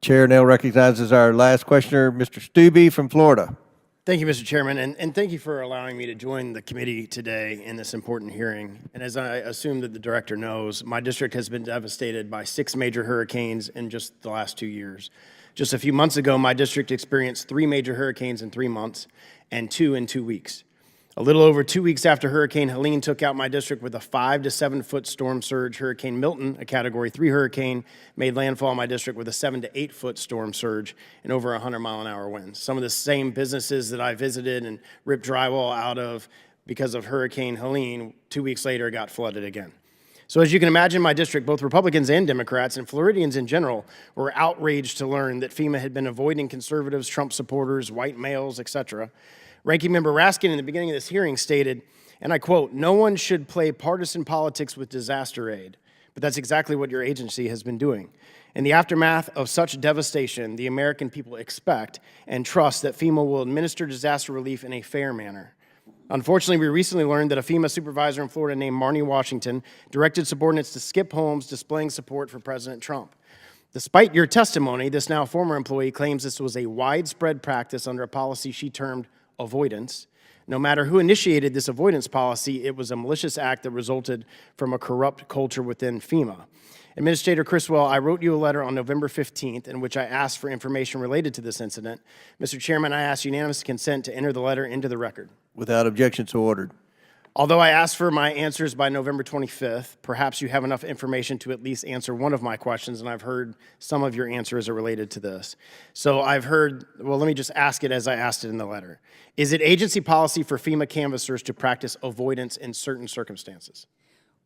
Chair now recognizes our last questioner, Mr. Stubbe from Florida. Thank you, Mr. Chairman, and thank you for allowing me to join the committee today in this important hearing. And as I assume that the director knows, my district has been devastated by 6 major hurricanes in just the last 2 years. Just a few months ago, my district experienced 3 major hurricanes in 3 months and 2 in 2 weeks. A little over 2 weeks after Hurricane Helene took out my district with a 5 to 7 foot storm surge, Hurricane Milton, a Category 3 hurricane, made landfall in my district with a 7 to 8 foot storm surge and over 100-mile-an-hour winds. Some of the same businesses that I visited and ripped drywall out of because of Hurricane Helene, 2 weeks later got flooded again. So as you can imagine, my district, both Republicans and Democrats, and Floridians in general, were outraged to learn that FEMA had been avoiding conservatives, Trump supporters, white males, etc. Ranking Member Raskin in the beginning of this hearing stated, and I quote, "No one should play partisan politics with disaster aid." But that's exactly what your agency has been doing. In the aftermath of such devastation, the American people expect and trust that FEMA will administer disaster relief in a fair manner. Unfortunately, we recently learned that a FEMA supervisor in Florida named Marnie Washington directed subordinates to skip homes displaying support for President Trump. Despite your testimony, this now former employee claims this was a widespread practice under a policy she termed avoidance. No matter who initiated this avoidance policy, it was a malicious act that resulted from a corrupt culture within FEMA. Administrator Criswell, I wrote you a letter on November 15th in which I asked for information related to this incident. Mr. Chairman, I ask unanimous consent to enter the letter into the record. Without objection, so ordered. Although I asked for my answers by November 25th, perhaps you have enough information to at least answer one of my questions, and I've heard some of your answers are related to this. So I've heard, well, let me just ask it as I asked it in the letter. Is it agency policy for FEMA canvassers to practice avoidance in certain circumstances?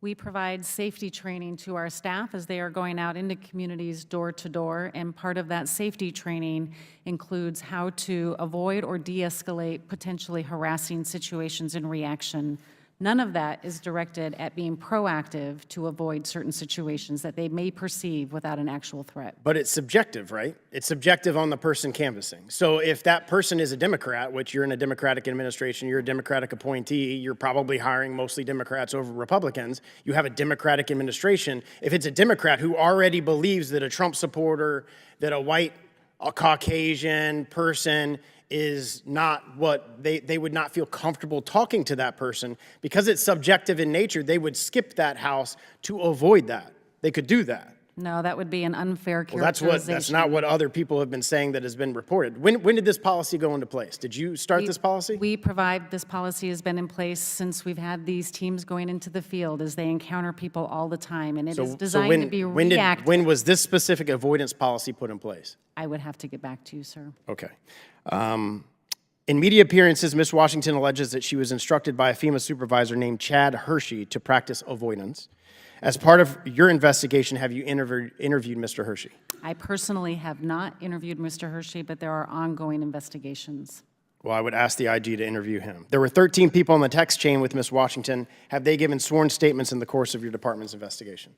We provide safety training to our staff as they are going out into communities door to door, and part of that safety training includes how to avoid or de-escalate potentially harassing situations in reaction. None of that is directed at being proactive to avoid certain situations that they may perceive without an actual threat. But it's subjective, right? It's subjective on the person canvassing. So if that person is a Democrat, which you're in a Democratic administration, you're a Democratic appointee, you're probably hiring mostly Democrats over Republicans, you have a Democratic administration. If it's a Democrat who already believes that a Trump supporter, that a Caucasian person is not what they would not feel comfortable talking to that person, because it's subjective in nature, they would skip that house to avoid that. They could do that. No, that would be an unfair characterization. Well, that's not what other people have been saying that has been reported. When did this policy go into place? Did you start this policy? This policy has been in place since we've had these teams going into the field as they encounter people all the time, and it is designed to be reactive. When was this specific avoidance policy put in place? I would have to get back to you, sir. Okay. In media appearances, Ms. Washington alleges that she was instructed by a FEMA supervisor named Chad Hershey to practice avoidance. As part of your investigation, have you interviewed Mr. Hershey? I personally have not interviewed Mr. Hershey, but there are ongoing investigations. Well, I would ask the IG to interview him. There were 13 people on the text chain with Ms. Washington. Have they given sworn statements in the course of your department's investigation?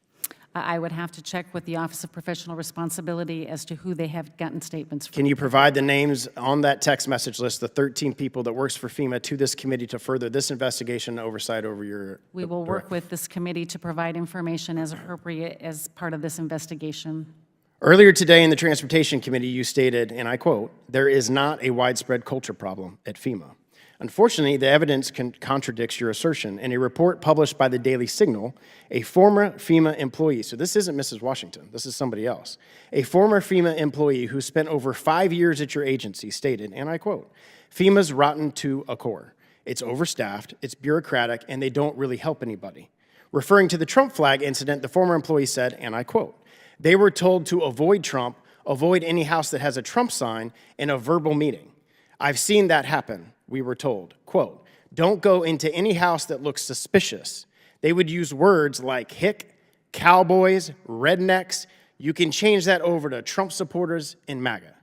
I would have to check with the Office of Professional Responsibility as to who they have gotten statements from. Can you provide the names on that text message list, the 13 people that works for FEMA, to this committee to further this investigation and oversight over your... We will work with this committee to provide information as appropriate as part of this investigation. Earlier today in the Transportation Committee, you stated, and I quote, "There is not a widespread culture problem at FEMA." Unfortunately, the evidence contradicts your assertion. In a report published by the Daily Signal, a former FEMA employee, so this isn't Mrs. Washington, this is somebody else, a former FEMA employee who spent over 5 years at your agency stated, and I quote, "FEMA's rotten to a core. It's overstaffed, it's bureaucratic, and they don't really help anybody." Referring to the Trump flag incident, the former employee said, and I quote, "They were told to avoid Trump, avoid any house that has a Trump sign, in a verbal meeting. I've seen that happen," we were told. Quote, "Don't go into any house that looks suspicious." They would use words like hick, cowboys, rednecks. You can change that over to Trump supporters and MAGA.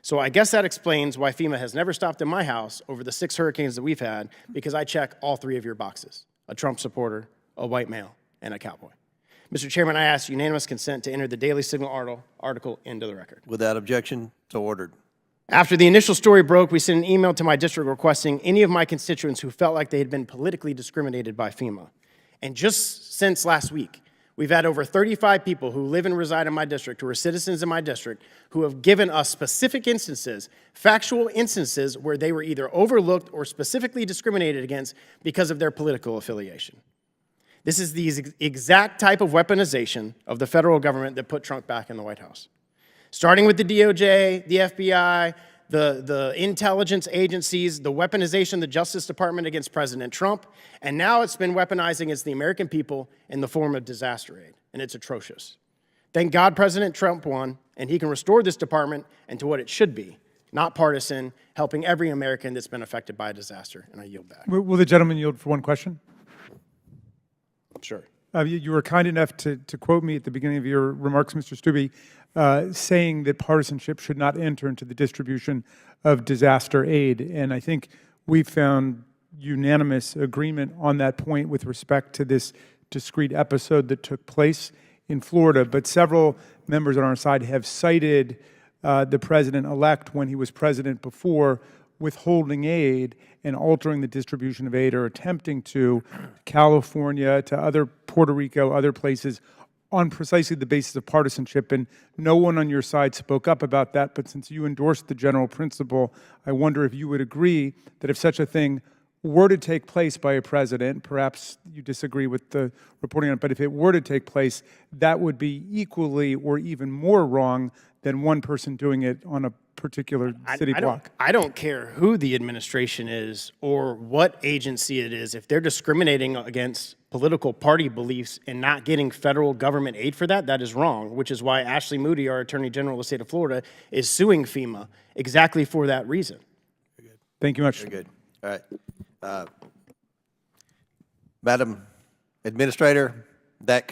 So I guess that explains why FEMA has never stopped in my house over the 6 hurricanes that we've had, because I check all 3 of your boxes: a Trump supporter, a white male, and a cowboy. Mr. Chairman, I ask unanimous consent to enter the Daily Signal article into the record. Without objection, so ordered. After the initial story broke, we sent an email to my district requesting any of my constituents who felt like they had been politically discriminated by FEMA. And just since last week, We've had over 35 people who live and reside in my district, who are citizens in my district, who have given us specific instances, factual instances, where they were either overlooked or specifically discriminated against because of their political affiliation. This is the exact type of weaponization of the federal government that put Trump back in the White House. Starting with the DOJ, the FBI, the intelligence agencies, the weaponization of the Justice Department against President Trump, and now it's been weaponized against the American people in the form of disaster aid, and it's atrocious. Thank God President Trump won, and he can restore this department into what it should be, not partisan, helping every American that's been affected by a disaster, and I yield back. Will the gentleman yield for one question? Sure. You were kind enough to quote me at the beginning of your remarks, Mr. Stubbe, saying that partisanship should not enter into the distribution of disaster aid. And I think we've found unanimous agreement on that point with respect to this discrete episode that took place in Florida. But several members on our side have cited the president-elect, when he was president before, withholding aid and altering the distribution of aid, or attempting to, California, to other Puerto Rico, other places, on precisely the basis of partisanship. And no one on your side spoke up about that, but since you endorsed the general principle, I wonder if you would agree that if such a thing were to take place by a president, perhaps you disagree with the reporting on it, but if it were to take place, that would be equally or even more wrong than one person doing it on a particular city block. I don't care who the administration is or what agency it is. If they're discriminating against political party beliefs and not getting federal government aid for that, that is wrong, which is why Ashley Moody, our Attorney General of the state of Florida, is suing FEMA exactly for that reason. Thank you much. Very good. All right. Madam Administrator, that